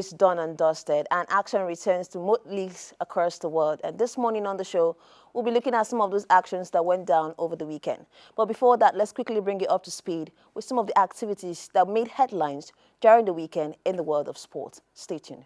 It's done and dusted, and action returns to most leagues across the world. And this morning on the show, we'll be looking at some of those actions that went down over the weekend. But before that, let's quickly bring you up to speed with some of the activities that made headlines during the weekend in the world of sport. Stay tuned.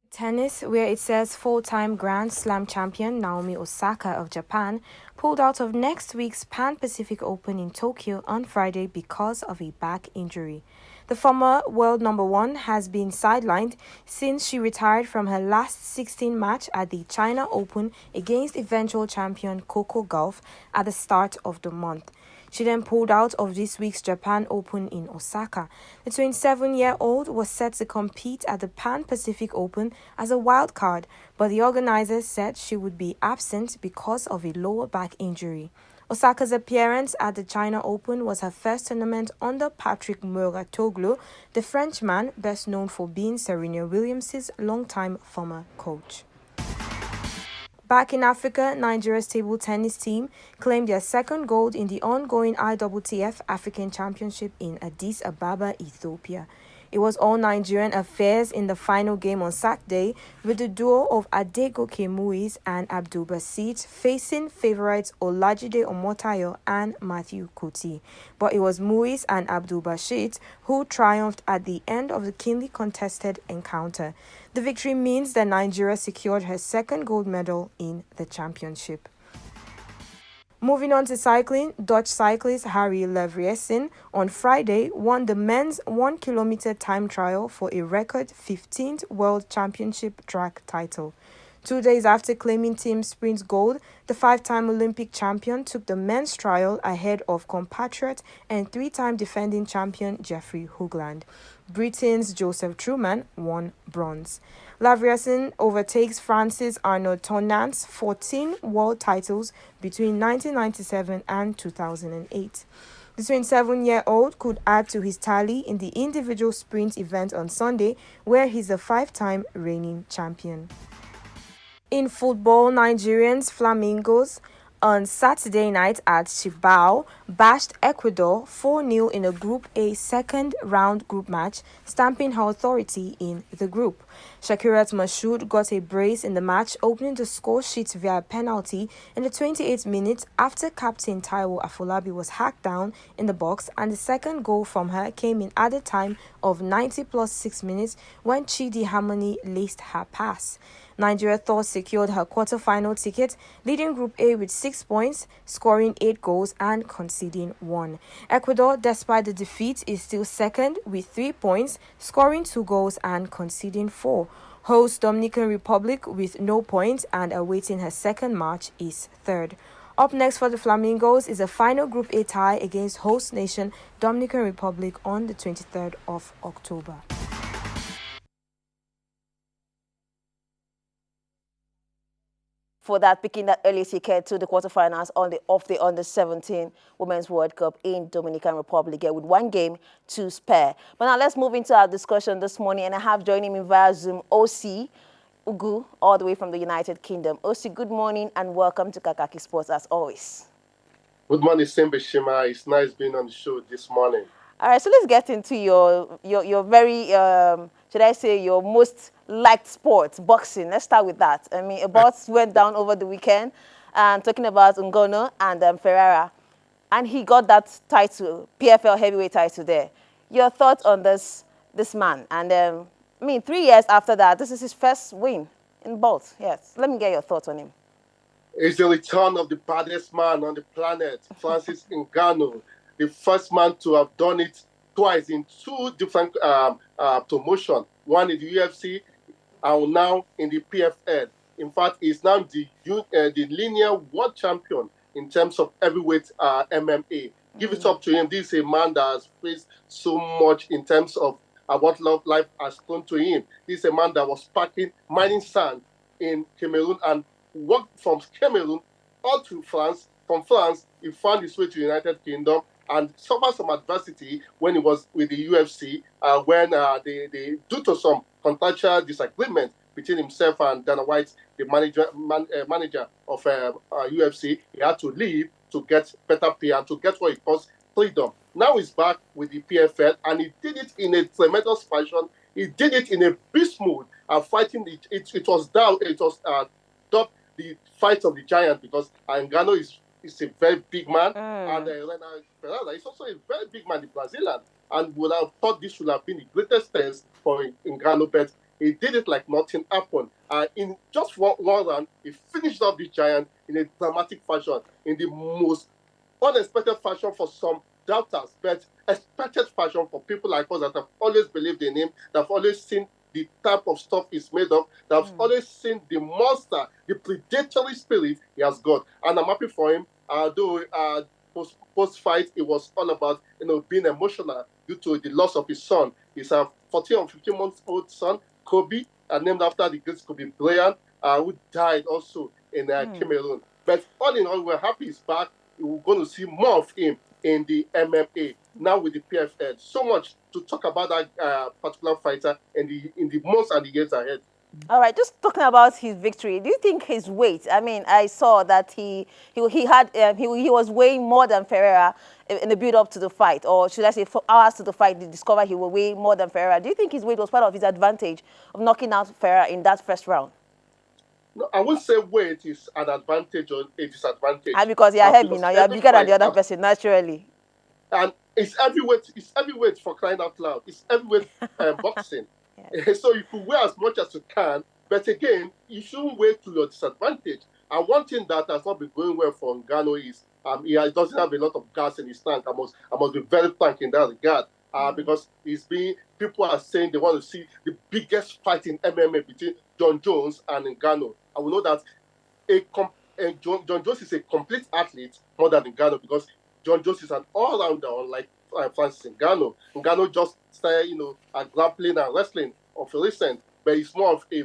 Tennis, where it says full-time Grand Slam champion Naomi Osaka of Japan pulled out of next week's Pan Pacific Open in Tokyo on Friday because of a back injury. The former world number one has been sidelined since she retired from her last 16 match at the China Open against eventual champion Coco Gauff at the start of the month. She then pulled out of this week's Japan Open in Osaka. The 27-year-old was set to compete at the Pan Pacific Open as a wild card, but the organizers said she would be absent because of a lower back injury. Osaka's appearance at the China Open was her first tournament under Patrick Mouratoglou, the Frenchman best known for being Serena Williams' longtime former coach. Back in Africa, Nigeria's table tennis team claimed their second gold in the ongoing ITTF African Championship in Addis Ababa, Ethiopia. It was all Nigerian affairs in the final game on Saturday, with the duo of Adegoke Muiz and Abdul Basit facing favourites Olajide Omotayo and Matthew Kuti. But it was Muiz and Abdul Basit who triumphed at the end of the keenly contested encounter. The victory means that Nigeria secured her second gold medal in the championship. Moving on to cycling, Dutch cyclist Harry Levriesen on Friday won the men's 1 kilometer time trial for a record 15th World Championship track title. 2 days after claiming team sprint gold, the 5-time Olympic champion took the men's trial ahead of compatriot and 3-time defending champion Jeffrey Hoogland. Britain's Joseph Truman won bronze. Lavriesen overtakes France's Arnaud Tonant's 14 world titles between 1997 and 2008. The 27-year-old could add to his tally in the individual sprint event on Sunday, where he's a 5-time reigning champion. In football, Nigerians Flamingos on Saturday night at Chibao bashed Ecuador 4-0 in a Group A second-round group match, stamping her authority in the group. Shakirat Mashoud got a brace in the match, opening the score sheet via penalty in the 28th minute after captain Taiwo Afolabi was hacked down in the box, and the second goal from her came in at the time of 90 plus 6 minutes when Chidi Harmony laced her pass. Nigeria thus secured her quarter-final ticket, leading Group A with 6 points, scoring 8 goals and conceding 1. Ecuador, despite the defeat, is still second with 3 points, scoring 2 goals and conceding 4. Host Dominican Republic with no points and awaiting her second match is third. Up next for the Flamingos is a final Group A tie against host nation Dominican Republic on the 23rd of October. For that, picking that early ticket to the quarterfinals of the Under-17 Women's World Cup in Dominican Republic with 1 game to spare. But now let's move into our discussion this morning, and I have joining me via Zoom OC Ugu, all the way from the United Kingdom. OC, good morning and welcome to KAKAKI Sports as always. Good morning, Simba Shima. It's nice being on the show this morning. All right, so let's get into your very, should I say, your most liked sport, boxing. Let's start with that. I mean, a bout went down over the weekend, and talking about Ngono and Ferreira, and he got that title, PFL heavyweight title there. Your thoughts on this man? And I mean, 3 years after that, this is his first win in both. Yes, let me get your thoughts on him. It's the return of the baddest man on the planet, Francis Ngannou, the first man to have done it twice in 2 different promotions, one in the UFC and now in the PFL. In fact, he's now the linear world champion in terms of heavyweight MMA. Give it up to him. This is a man that has faced so much in terms of what life has thrown to him. This is a man that was mining sand in Cameroon and walked from Cameroon all to France. From France, he found his way to the United Kingdom and suffered some adversity when he was with the UFC, when they due to some contractual disagreement between himself and Dana White, the manager of UFC, he had to leave to get better pay and to get what he calls freedom. Now he's back with the PFL, and he did it in a tremendous fashion. He did it in a beast mode, and fighting it was down. It was dubbed the fight of the giant because Ngannou is a very big man, and Renan Ferreira is also a very big man, the Brazilian, and would have thought this would have been the greatest test for Ngannou, but he did it like nothing happened. In just one round, he finished off the giant in a dramatic fashion, in the most unexpected fashion for some doubters, but expected fashion for people like us that have always believed in him, that have always seen the type of stuff he's made of, that have always seen the monster, the predatory spirit he has got. And I'm happy for him, though post-fight, it was all about being emotional due to the loss of his son. He's a 14 or 15-month-old son, Kobe, named after the great Kobe Bryant, who died also in Cameroon. But all in all, we're happy he's back. We're going to see more of him in the MMA, now with the PFL. So much to talk about that particular fighter in the months and the years ahead. All right, just talking about his victory, do you think his weight? I mean, I saw that he was weighing more than Ferreira in the build up to the fight, or should I say, 4 hours to the fight, they discovered he will weigh more than Ferreira. Do you think his weight was part of his advantage of knocking out Ferreira in that first round? No, I wouldn't say weight is an advantage or a disadvantage. And because you're heavy now, you're bigger than the other person naturally. And it's heavyweight for crying out loud. It's heavyweight boxing. Yes. So you could weigh as much as you can, but again, you shouldn't weigh to your disadvantage. And one thing that has not been going well for Ngannou is he doesn't have a lot of gas in his tank. I must be very frank in that regard. Because people are saying they want to see the biggest fight in MMA between John Jones and Ngannou. I will know that John Jones is a complete athlete more than Ngannou, because John Jones is an all-rounder, unlike Francis Ngannou. Ngannou just started, grappling and wrestling of recent, but he's more of a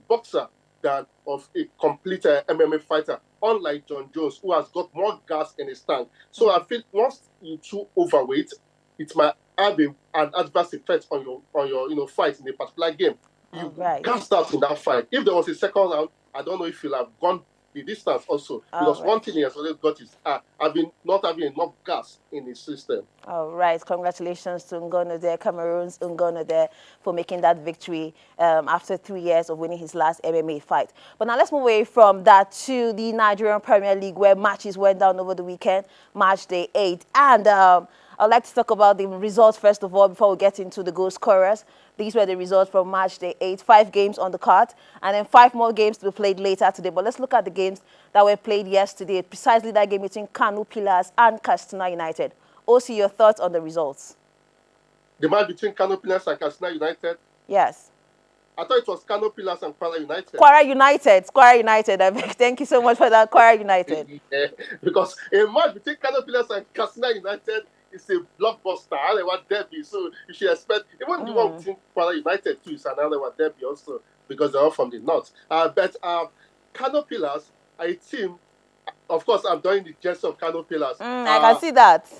boxer than of a complete MMA fighter, unlike John Jones, who has got more gas in his tank. So I feel once you're too overweight, it might have an adverse effect on your fight in a particular game. You gassed out in that fight. If there was a second round, I don't know if you'll have gone the distance also. Because one thing he has always got is not having enough gas in his system. All right. Congratulations to Ngannou there, Cameroon's Ngannou there, for making that victory after 3 years of winning his last MMA fight. But now let's move away from that to the Nigerian Premier League, where matches went down over the weekend, match day 8. And I'd like to talk about the results first of all before we get into the goal scorers. These were the results from match day 8. 5 games on the card, and then 5 more games to be played later today. But let's look at the games that were played yesterday, precisely that game between Kano Pillars and Katsina United. Also, your thoughts on the results? The match between Kano Pillars and Katsina United? Yes. I thought it was Kano Pillars and Kwara United. Kwara United. Thank you so much for that, Kwara United. Yeah, because a match between Kano Pillars and Katsina United is a blockbuster, Alewa derby. So you should expect, even the one between Kwara United too is an Alewa derby also, because they're all from the north. But Kano Pillars, a team, of course, I'm doing the jersey of Kano Pillars. I can see that.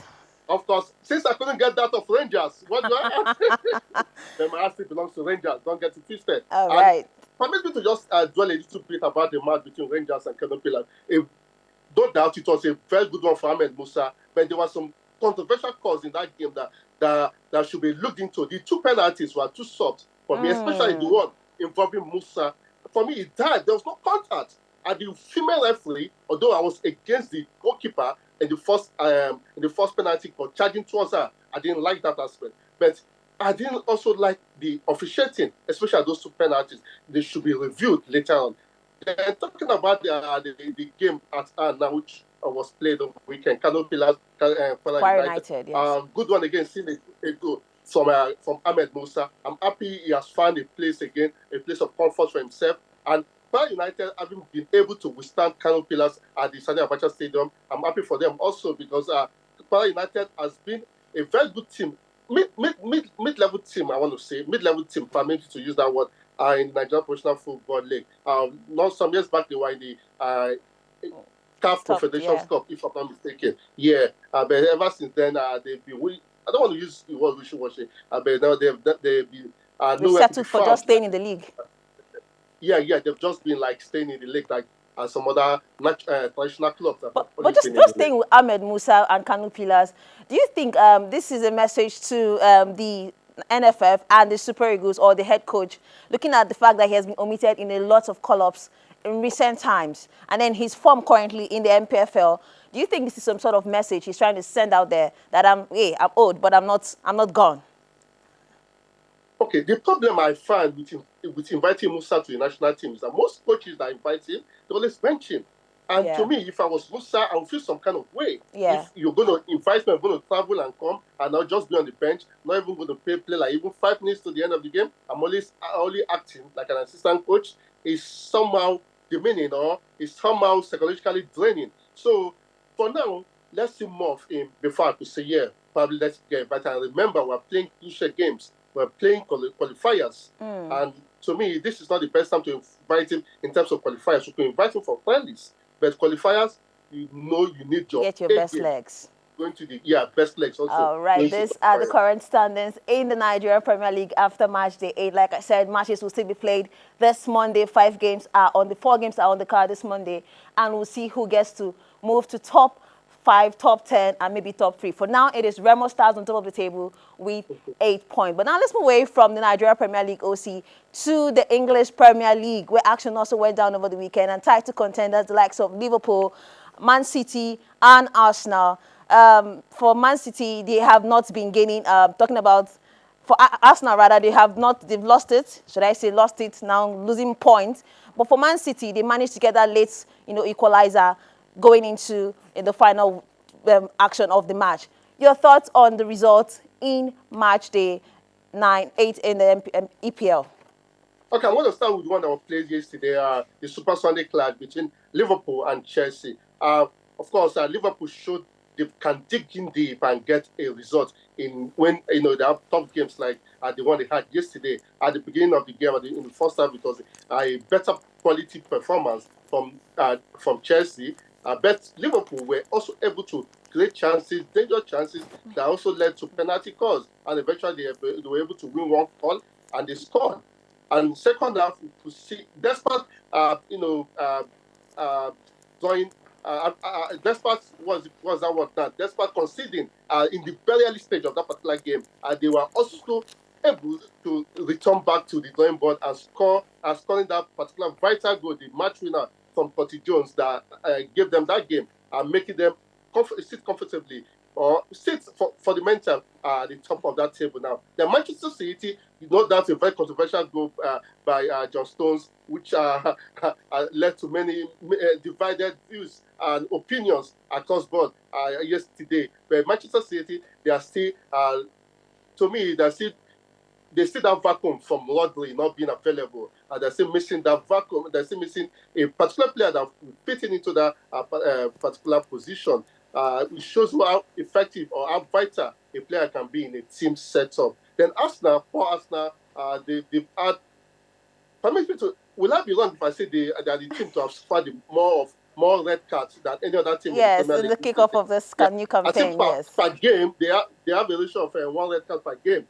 Of course, since I couldn't get that of Rangers, what do I ask? Then my answer belongs to Rangers. Don't get it twisted. All right. Permit me to just dwell a little bit about the match between Rangers and Kano Pillars. No doubt it was a very good one for Ahmed Musa, but there were some controversial calls in that game that should be looked into. The 2 penalties were too soft for me, especially the one involving Musa. For me, it died. There was no contact. And the female referee, although I was against the goalkeeper in the first penalty for charging towards her, I didn't like that aspect. But I didn't also like the officiating, especially those 2 penalties. They should be reviewed later on. Then talking about the game at now, which was played over the weekend, Kano Pillars, Kwara United, yes. Good one again, seeing a goal from Ahmed Musa. I'm happy he has found a place again, a place of comfort for himself. And Kwara United, having been able to withstand Kano Pillars at the Sani Abacha Stadium, I'm happy for them also, because Kwara United has been a very good team, mid-level team, I want to say, mid-level team, permit to use that word, in the Nigerian Professional Football League. Not some years back, they were in the CAF Confederations Cup, if I'm not mistaken. Yeah, but ever since then, they've been. I don't want to use the word wishy-washy, but now they've been. They've settled for just staying in the league. Yeah, they've just been like staying in the league, like and some other traditional clubs that have But always been in just the league. staying with Ahmed Musa and Kanu Pillars, do you think this is a message to the NFF and the Super Eagles or the head coach, looking at the fact that he has been omitted in a lot of call-ups in recent times, and then his form currently in the MPFL? Do you think this is some sort of message he's trying to send out there that I'm old, but I'm not gone? Okay, the problem I find with inviting Musa to the national team is that most coaches that invite him, they always bench him. And to Yeah. me, if I was Musa, I would feel some kind of way. Yeah. If you're going to invite me, I'm going to travel and come, and I'll just be on the bench, not even going to play like even 5 minutes to the end of the game. I'm only acting like an assistant coach. Is somehow demeaning or is somehow psychologically draining. So for now, let's see more of him before I could say, yeah, probably let's get invited. And remember, we're playing crucial games. We're playing qualifiers. And to me, this is not the best time to invite him in terms of qualifiers. You can invite him for friendlies, but qualifiers, you need your Get your A best game. legs. Going to the best legs also. All right, these are the current standings in the Nigerian Premier League after match day 8. Like I said, matches will still be played this Monday. 4 games are on the card this Monday, and we'll see who gets to move to top 5, top 10, and maybe top 3. For now, it is Remo Stars on top of the table with 8 points. But now let's move away from the Nigeria Premier League OC to the English Premier League, where action also went down over the weekend, and title contenders the likes of Liverpool, Man City, and Arsenal. For Man City, they have not been gaining. Talking about for Arsenal, rather, they've lost it. Should I say lost it now, losing points. But for Man City, they managed to get that late, equalizer going into the final action of the match. Your thoughts on the results in match day 8 in the EPL? Okay, I'm going to start with one that was played yesterday, the Super Sunday clash between Liverpool and Chelsea. Of course, Liverpool showed they can dig in deep and get a result when they have tough games like the one they had yesterday. At the beginning of the game, in the first half, it was a better quality performance from Chelsea. But Liverpool were also able to create chances, dangerous chances that also led to penalty calls, and eventually they were able to win one call and they scored. And second half, we could see, despite going, despite despite conceding in the very early stage of that particular game, they were also able to return back to the drawing board and scoring that particular vital goal, the match winner from Curtis Jones, that gave them that game and making them sit comfortably or sit for the mental at the top of that table now. The Manchester City, that's a very controversial goal by John Stones, which led to many divided views and opinions across board yesterday. But Manchester City, they are still, to me, they still have vacuum from Rodri not being available. And they're still missing that vacuum. They're still missing a particular player that fitting into that particular position. It shows how effective or how vital a player can be in a team setup. Then Arsenal, they've had. Permit me to. Will I be wrong if I say they are the team to have scored more red cards than any other team yes, in the Premier in the League? kickoff of this new campaign. I think yes, per game they have a ratio of 1 red card per game,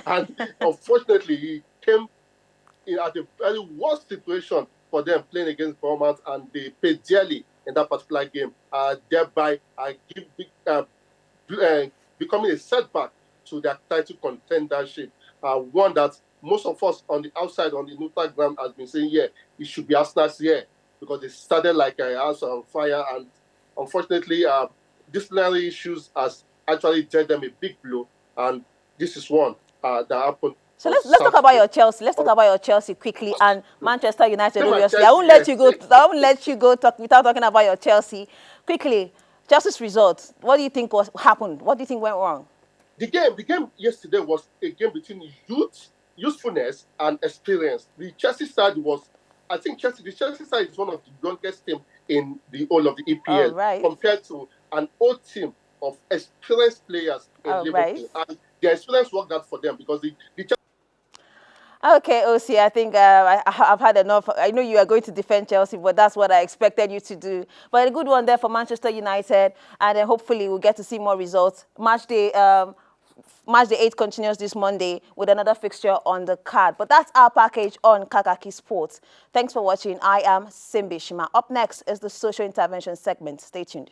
and unfortunately he came at a very worst situation for them playing against Bournemouth, and they paid dearly in that particular game, thereby becoming a setback to their title contendership. One that most of us on the outside, on the neutral ground, has been saying, yeah, it should be Arsenal's year, because they started like a house on fire, and unfortunately, disciplinary issues has actually dealt them a big blow, and this is one that happened. So let's talk about your Chelsea. Let's talk about your Chelsea quickly, and Manchester United. Obviously, I won't let you go. I won't let you go without talking about your Chelsea quickly. Chelsea's results. What do you think happened? What do you think went wrong? The game yesterday was a game between usefulness, and experience. The Chelsea side was, I think, the Chelsea side is one of the youngest teams in the whole of the EPL, compared to an old team of experienced players in Liverpool, and their experience worked out for them, because the Okay, OC, I think I've had enough. I know you are going to defend Chelsea, but that's what I expected you to do. But a good one there for Manchester United, and then hopefully we'll get to see more results. Match day Match Day 8 continues this Monday with another fixture on the card. But that's our package on Kakaki Sports. Thanks for watching. I am Simbi Shima. Up next is the social intervention segment. Stay tuned.